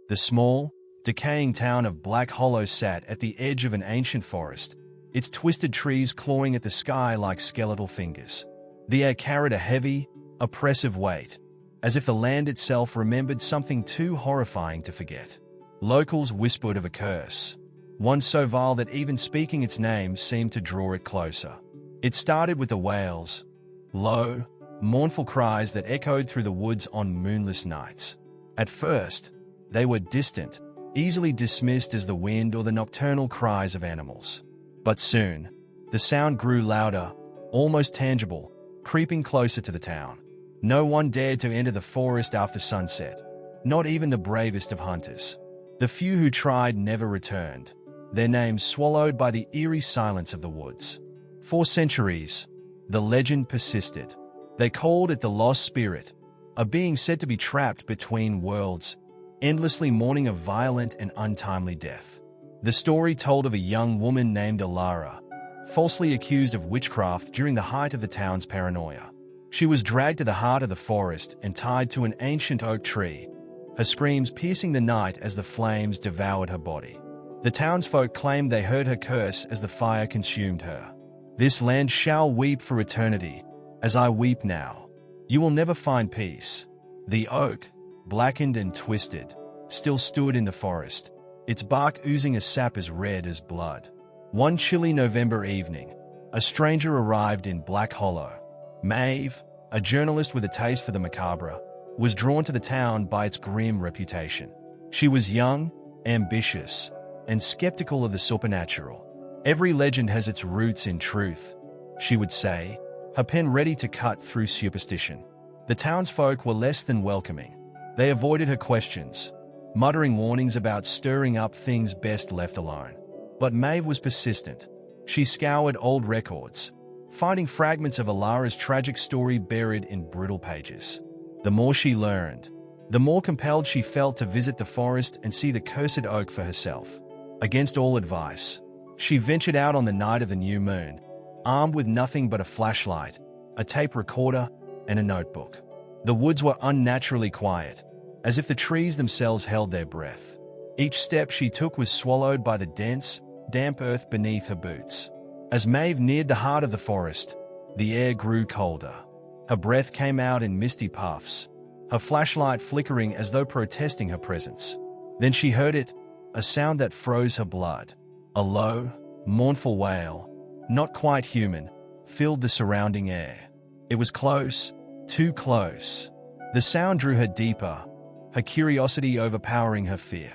The small, decaying town of Black Hollow sat at the edge of an ancient forest, its twisted trees clawing at the sky like skeletal fingers. The air carried a heavy, oppressive weight, as if the land itself remembered something too horrifying to forget. Locals whispered of a curse, one so vile that even speaking its name seemed to draw it closer. It started with the wails, low, mournful cries that echoed through the woods on moonless nights. At first, they were distant, easily dismissed as the wind or the nocturnal cries of animals. But soon, the sound grew louder, almost tangible, creeping closer to the town. No one dared to enter the forest after sunset, not even the bravest of hunters. The few who tried never returned, their names swallowed by the eerie silence of the woods. For centuries, the legend persisted. They called it the Lost Spirit, a being said to be trapped between worlds, endlessly mourning a violent and untimely death. The story told of a young woman named Alara, falsely accused of witchcraft during the height of the town's paranoia. She was dragged to the heart of the forest and tied to an ancient oak tree, her screams piercing the night as the flames devoured her body. The townsfolk claimed they heard her curse as the fire consumed her. "This land shall weep for eternity, as I weep now. You will never find peace." The oak, blackened and twisted, still stood in the forest, its bark oozing a sap as red as blood. One chilly November evening, a stranger arrived in Black Hollow. Maeve, a journalist with a taste for the macabre, was drawn to the town by its grim reputation. She was young, ambitious, and skeptical of the supernatural. "Every legend has its roots in truth," she would say, her pen ready to cut through superstition. The townsfolk were less than welcoming. They avoided her questions, muttering warnings about stirring up things best left alone. But Maeve was persistent. She scoured old records, finding fragments of Alara's tragic story buried in brutal pages. The more she learned, the more compelled she felt to visit the forest and see the cursed oak for herself. Against all advice, she ventured out on the night of the new moon, armed with nothing but a flashlight, a tape recorder, and a notebook. The woods were unnaturally quiet, as if the trees themselves held their breath. Each step she took was swallowed by the dense, damp earth beneath her boots. As Maeve neared the heart of the forest, the air grew colder. Her breath came out in misty puffs, her flashlight flickering as though protesting her presence. Then she heard it, a sound that froze her blood. A low, mournful wail, not quite human, filled the surrounding air. It was close, too close. The sound drew her deeper, her curiosity overpowering her fear.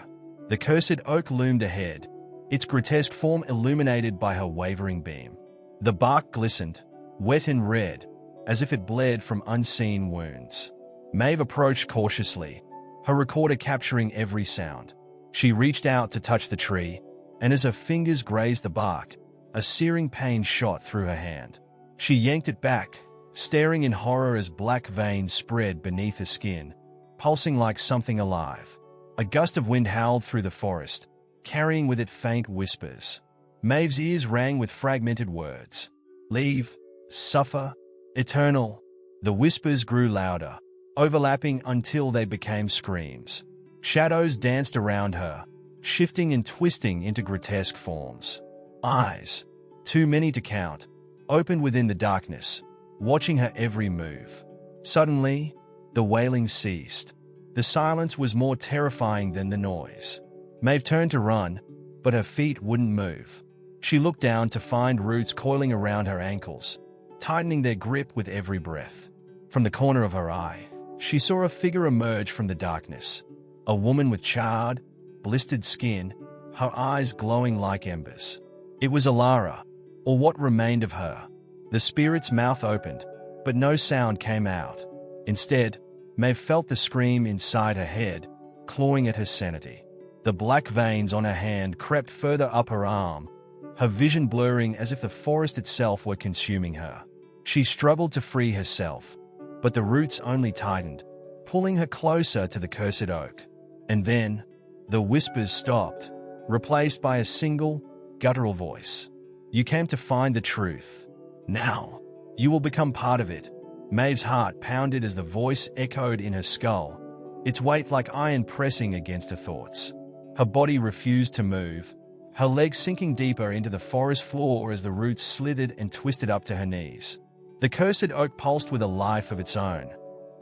The cursed oak loomed ahead, its grotesque form illuminated by her wavering beam. The bark glistened, wet and red, as if it bled from unseen wounds. Maeve approached cautiously, her recorder capturing every sound. She reached out to touch the tree, and as her fingers grazed the bark, a searing pain shot through her hand. She yanked it back, staring in horror as black veins spread beneath her skin, pulsing like something alive. A gust of wind howled through the forest, carrying with it faint whispers. Maeve's ears rang with fragmented words. "Leave, suffer, eternal." The whispers grew louder, overlapping until they became screams. Shadows danced around her, shifting and twisting into grotesque forms. Eyes, too many to count, opened within the darkness, watching her every move. Suddenly, the wailing ceased. The silence was more terrifying than the noise. Maeve turned to run, but her feet wouldn't move. She looked down to find roots coiling around her ankles, tightening their grip with every breath. From the corner of her eye, she saw a figure emerge from the darkness. A woman with charred, blistered skin, her eyes glowing like embers. It was Alara, or what remained of her. The spirit's mouth opened, but no sound came out. Instead, Maeve felt the scream inside her head, clawing at her sanity. The black veins on her hand crept further up her arm, her vision blurring as if the forest itself were consuming her. She struggled to free herself, but the roots only tightened, pulling her closer to the cursed oak. And then, the whispers stopped, replaced by a single, guttural voice. "You came to find the truth. Now, you will become part of it." Maeve's heart pounded as the voice echoed in her skull, its weight like iron pressing against her thoughts. Her body refused to move, her legs sinking deeper into the forest floor as the roots slithered and twisted up to her knees. The cursed oak pulsed with a life of its own,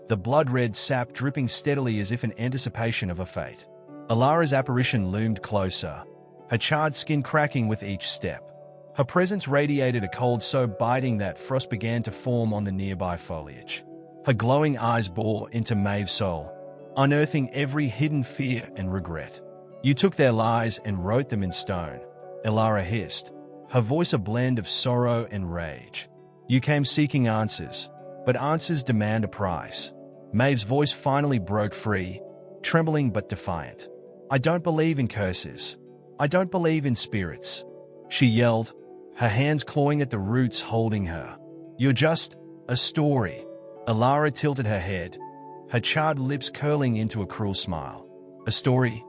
the blood-red sap dripping steadily as if in anticipation of a fate. Alara's apparition loomed closer, her charred skin cracking with each step. Her presence radiated a cold so biting that frost began to form on the nearby foliage. Her glowing eyes bore into Maeve's soul, unearthing every hidden fear and regret. "You took their lies and wrote them in stone," Alara hissed, her voice a blend of sorrow and rage. "You came seeking answers, but answers demand a price." Maeve's voice finally broke free, trembling but defiant. "I don't believe in curses. I don't believe in spirits," she yelled, her hands clawing at the roots holding her. "You're just a story." Alara tilted her head, her charred lips curling into a cruel smile. "A story?"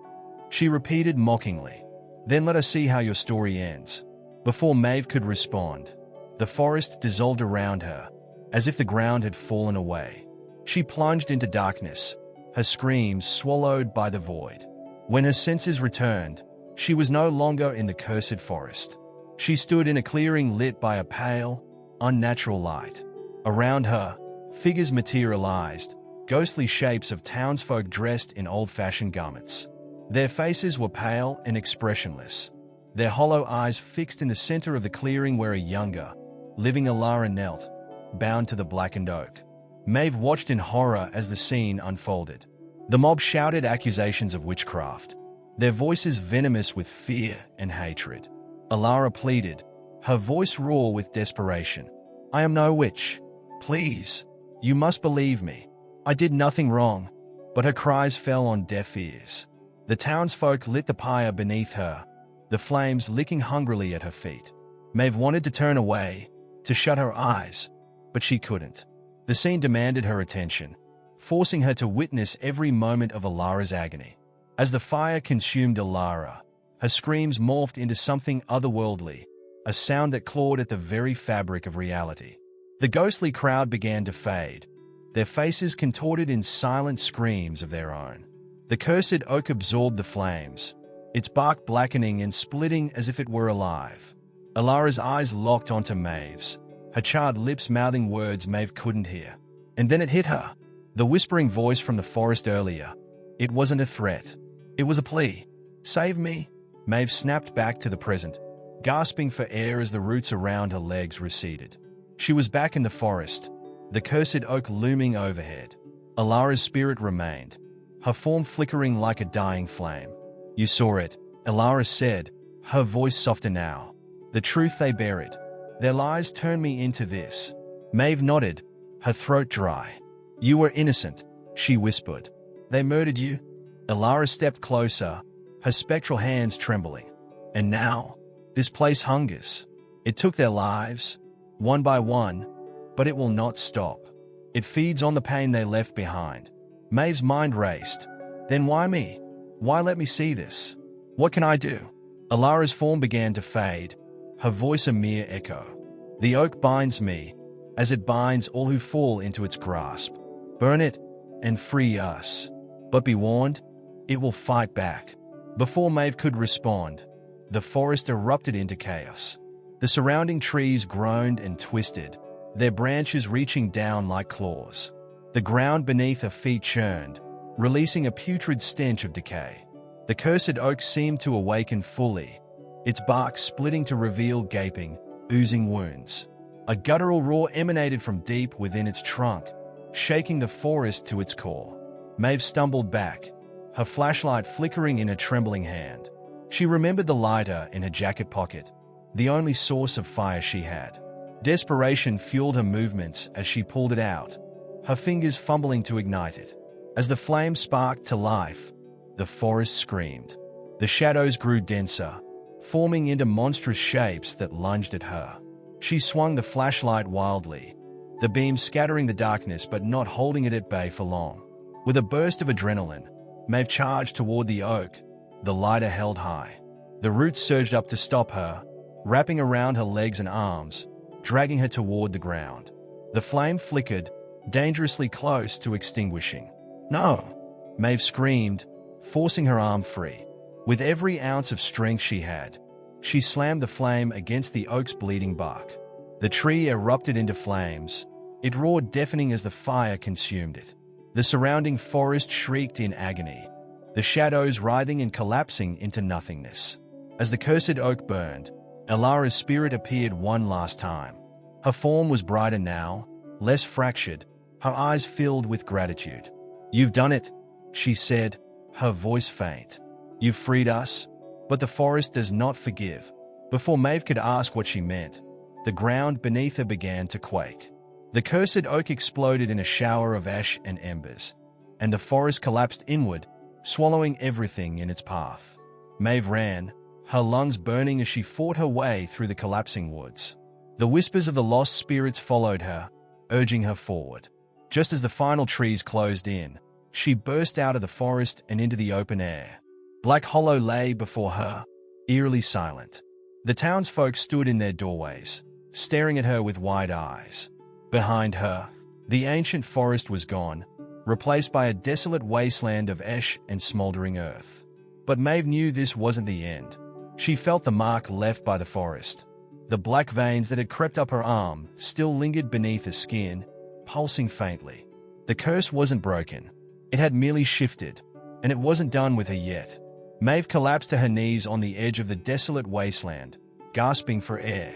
she repeated mockingly. "Then let us see how your story ends." Before Maeve could respond, the forest dissolved around her, as if the ground had fallen away. She plunged into darkness, her screams swallowed by the void. When her senses returned, she was no longer in the cursed forest. She stood in a clearing lit by a pale, unnatural light. Around her, figures materialized, ghostly shapes of townsfolk dressed in old-fashioned garments. Their faces were pale and expressionless, their hollow eyes fixed in the center of the clearing where a younger, living Alara knelt, bound to the blackened oak. Maeve watched in horror as the scene unfolded. The mob shouted accusations of witchcraft, their voices venomous with fear and hatred. Alara pleaded, her voice raw with desperation. "I am no witch. Please, you must believe me. I did nothing wrong." But her cries fell on deaf ears. The townsfolk lit the pyre beneath her, the flames licking hungrily at her feet. Maeve wanted to turn away, to shut her eyes, but she couldn't. The scene demanded her attention, forcing her to witness every moment of Alara's agony. As the fire consumed Alara, her screams morphed into something otherworldly, a sound that clawed at the very fabric of reality. The ghostly crowd began to fade, their faces contorted in silent screams of their own. The cursed oak absorbed the flames, its bark blackening and splitting as if it were alive. Alara's eyes locked onto Maeve's, her charred lips mouthing words Maeve couldn't hear. And then it hit her. The whispering voice from the forest earlier. It wasn't a threat. It was a plea. "Save me." Maeve snapped back to the present, gasping for air as the roots around her legs receded. She was back in the forest, the cursed oak looming overhead. Alara's spirit remained, her form flickering like a dying flame. "You saw it," Alara said, her voice softer now. "The truth they buried. Their lies turned me into this." Maeve nodded, her throat dry. "You were innocent," she whispered. "They murdered you." Alara stepped closer, her spectral hands trembling. "And now, this place hungers. It took their lives, one by one, but it will not stop. It feeds on the pain they left behind." Maeve's mind raced. "Then why me? Why let me see this? What can I do?" Alara's form began to fade, her voice a mere echo. "The oak binds me, as it binds all who fall into its grasp. Burn it, and free us. But be warned, it will fight back." Before Maeve could respond, the forest erupted into chaos. The surrounding trees groaned and twisted, their branches reaching down like claws. The ground beneath her feet churned, releasing a putrid stench of decay. The cursed oak seemed to awaken fully, its bark splitting to reveal gaping, oozing wounds. A guttural roar emanated from deep within its trunk, shaking the forest to its core. Maeve stumbled back, her flashlight flickering in a trembling hand. She remembered the lighter in her jacket pocket, the only source of fire she had. Desperation fueled her movements as she pulled it out, her fingers fumbling to ignite it. As the flame sparked to life, the forest screamed. The shadows grew denser, forming into monstrous shapes that lunged at her. She swung the flashlight wildly, the beam scattering the darkness but not holding it at bay for long. With a burst of adrenaline, Maeve charged toward the oak, the lighter held high. The roots surged up to stop her, wrapping around her legs and arms, dragging her toward the ground. The flame flickered, dangerously close to extinguishing. "No!" Maeve screamed, forcing her arm free. With every ounce of strength she had, she slammed the flame against the oak's bleeding bark. The tree erupted into flames. It roared, deafening as the fire consumed it. The surrounding forest shrieked in agony, the shadows writhing and collapsing into nothingness. As the cursed oak burned, Alara's spirit appeared one last time. Her form was brighter now, less fractured, her eyes filled with gratitude. "You've done it," she said, her voice faint. "You've freed us, but the forest does not forgive." Before Maeve could ask what she meant, the ground beneath her began to quake. The cursed oak exploded in a shower of ash and embers, and the forest collapsed inward, swallowing everything in its path. Maeve ran, her lungs burning as she fought her way through the collapsing woods. The whispers of the lost spirits followed her, urging her forward. Just as the final trees closed in, she burst out of the forest and into the open air. Black Hollow lay before her, eerily silent. The townsfolk stood in their doorways, staring at her with wide eyes. Behind her, the ancient forest was gone, replaced by a desolate wasteland of ash and smoldering earth. But Maeve knew this wasn't the end. She felt the mark left by the forest. The black veins that had crept up her arm still lingered beneath her skin, pulsing faintly. The curse wasn't broken. It had merely shifted, and it wasn't done with her yet. Maeve collapsed to her knees on the edge of the desolate wasteland, gasping for air.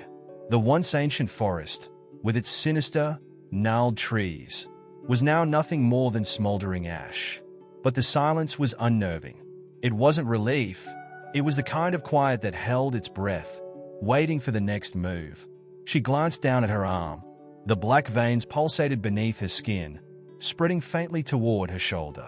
The once ancient forest, with its sinister, gnarled trees, was now nothing more than smoldering ash. But the silence was unnerving. It wasn't relief. It was the kind of quiet that held its breath, waiting for the next move. She glanced down at her arm. The black veins pulsated beneath her skin, spreading faintly toward her shoulder.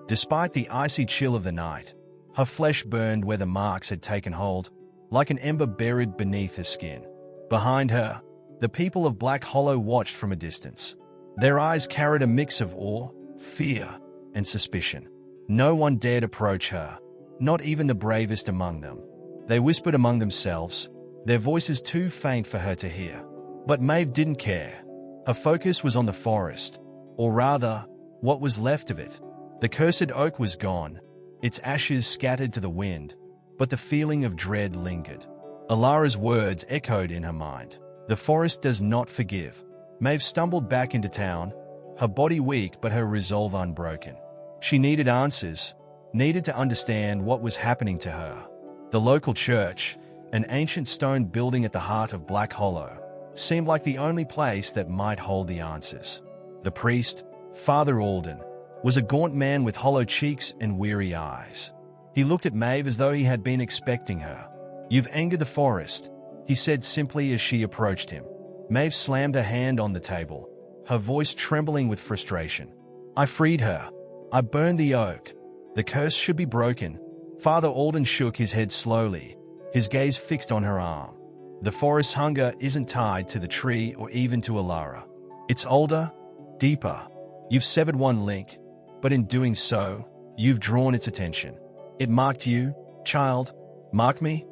Despite the icy chill of the night, her flesh burned where the marks had taken hold, like an ember buried beneath her skin. Behind her, the people of Black Hollow watched from a distance. Their eyes carried a mix of awe, fear, and suspicion. No one dared approach her, not even the bravest among them. They whispered among themselves, their voices too faint for her to hear. But Maeve didn't care. Her focus was on the forest, or rather, what was left of it. The cursed oak was gone, its ashes scattered to the wind, but the feeling of dread lingered. Alara's words echoed in her mind. The forest does not forgive. Maeve stumbled back into town, her body weak but her resolve unbroken. She needed answers, needed to understand what was happening to her. The local church, an ancient stone building at the heart of Black Hollow, seemed like the only place that might hold the answers. The priest, Father Alden, was a gaunt man with hollow cheeks and weary eyes. He looked at Maeve as though he had been expecting her. "You've angered the forest," he said simply as she approached him. Maeve slammed her hand on the table, her voice trembling with frustration. "I freed her. I burned the oak. The curse should be broken." Father Alden shook his head slowly, his gaze fixed on her arm. "The forest's hunger isn't tied to the tree or even to Alara. It's older, deeper. You've severed one link, but in doing so, you've drawn its attention. It marked you, child. Mark me?"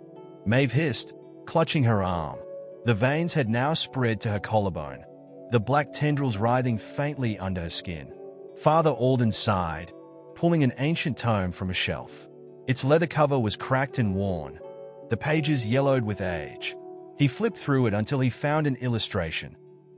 Maeve hissed, clutching her arm. The veins had now spread to her collarbone, the black tendrils writhing faintly under her skin. Father Alden sighed, pulling an ancient tome from a shelf. Its leather cover was cracked and worn, the pages yellowed with age. He flipped through it until he found an illustration,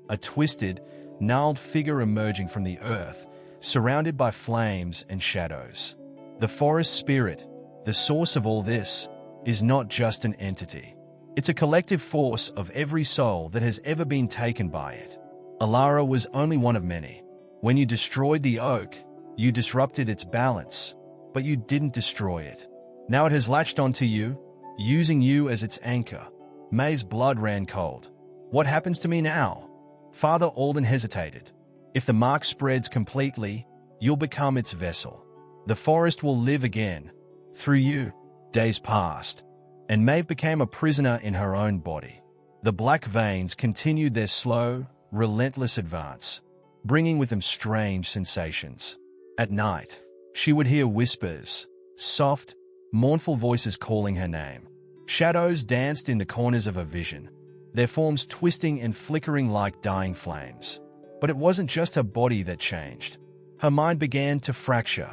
a twisted, gnarled figure emerging from the earth, surrounded by flames and shadows. The forest spirit, the source of all this, is not just an entity. It's a collective force of every soul that has ever been taken by it. Alara was only one of many. When you destroyed the oak, you disrupted its balance, but you didn't destroy it. Now it has latched onto you, using you as its anchor. Maeve's blood ran cold. "What happens to me now?" Father Alden hesitated. "If the mark spreads completely, you'll become its vessel. The forest will live again, through you." Days passed, and Maeve became a prisoner in her own body. The black veins continued their slow, relentless advance, bringing with them strange sensations. At night, she would hear whispers, soft, mournful voices calling her name. Shadows danced in the corners of her vision, their forms twisting and flickering like dying flames. But it wasn't just her body that changed. Her mind began to fracture.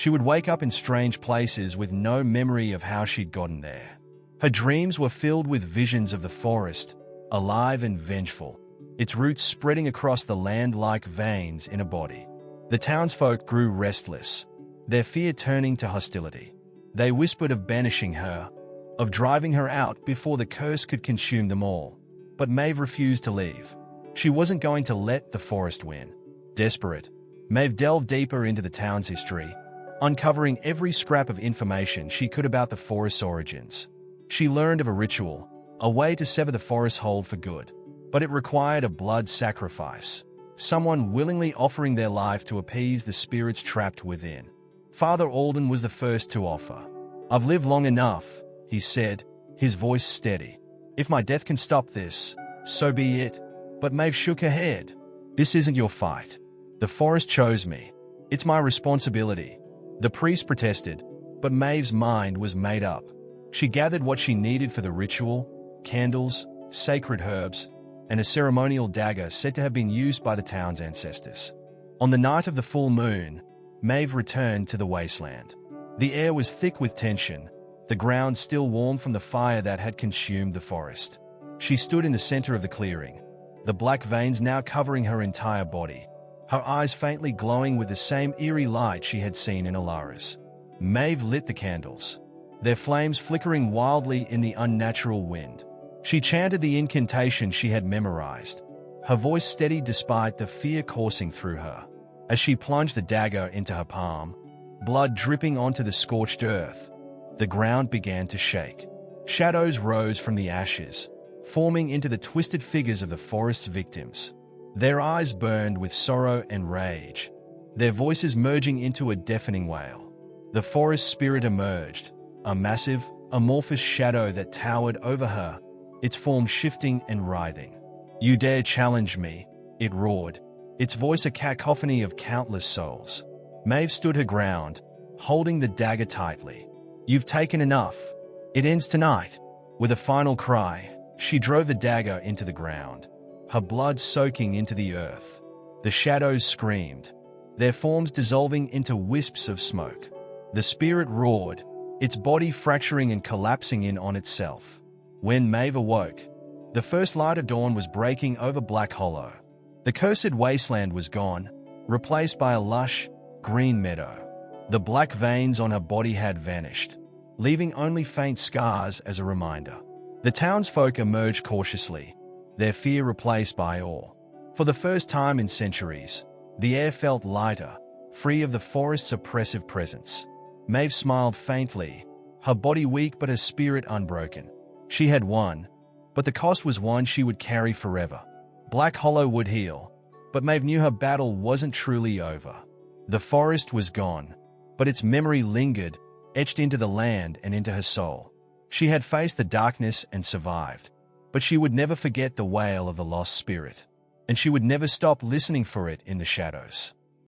She would wake up in strange places with no memory of how she'd gotten there. Her dreams were filled with visions of the forest, alive and vengeful, its roots spreading across the land like veins in a body. The townsfolk grew restless, their fear turning to hostility. They whispered of banishing her, of driving her out before the curse could consume them all. But Maeve refused to leave. She wasn't going to let the forest win. Desperate, Maeve delved deeper into the town's history, uncovering every scrap of information she could about the forest's origins. She learned of a ritual, a way to sever the forest's hold for good. But it required a blood sacrifice, someone willingly offering their life to appease the spirits trapped within. Father Alden was the first to offer. "I've lived long enough," he said, his voice steady. "If my death can stop this, so be it." But Maeve shook her head. "This isn't your fight. The forest chose me. It's my responsibility." The priest protested, but Maeve's mind was made up. She gathered what she needed for the ritual: candles, sacred herbs, and a ceremonial dagger said to have been used by the town's ancestors. On the night of the full moon, Maeve returned to the wasteland. The air was thick with tension, the ground still warm from the fire that had consumed the forest. She stood in the center of the clearing, the black veins now covering her entire body, her eyes faintly glowing with the same eerie light she had seen in Alara's. Maeve lit the candles, their flames flickering wildly in the unnatural wind. She chanted the incantation she had memorized, her voice steady despite the fear coursing through her. As she plunged the dagger into her palm, blood dripping onto the scorched earth, the ground began to shake. Shadows rose from the ashes, forming into the twisted figures of the forest's victims. Their eyes burned with sorrow and rage, their voices merging into a deafening wail. The forest spirit emerged, a massive, amorphous shadow that towered over her, its form shifting and writhing. "You dare challenge me?" it roared, its voice a cacophony of countless souls. Maeve stood her ground, holding the dagger tightly. "You've taken enough. It ends tonight." With a final cry, she drove the dagger into the ground, her blood soaking into the earth. The shadows screamed, their forms dissolving into wisps of smoke. The spirit roared, its body fracturing and collapsing in on itself. When Maeve awoke, the first light of dawn was breaking over Black Hollow. The cursed wasteland was gone, replaced by a lush, green meadow. The black veins on her body had vanished, leaving only faint scars as a reminder. The townsfolk emerged cautiously, their fear replaced by awe. For the first time in centuries, the air felt lighter, free of the forest's oppressive presence. Maeve smiled faintly, her body weak but her spirit unbroken. She had won, but the cost was one she would carry forever. Black Hollow would heal, but Maeve knew her battle wasn't truly over. The forest was gone, but its memory lingered, etched into the land and into her soul. She had faced the darkness and survived, but she would never forget the wail of the lost spirit, and she would never stop listening for it in the shadows.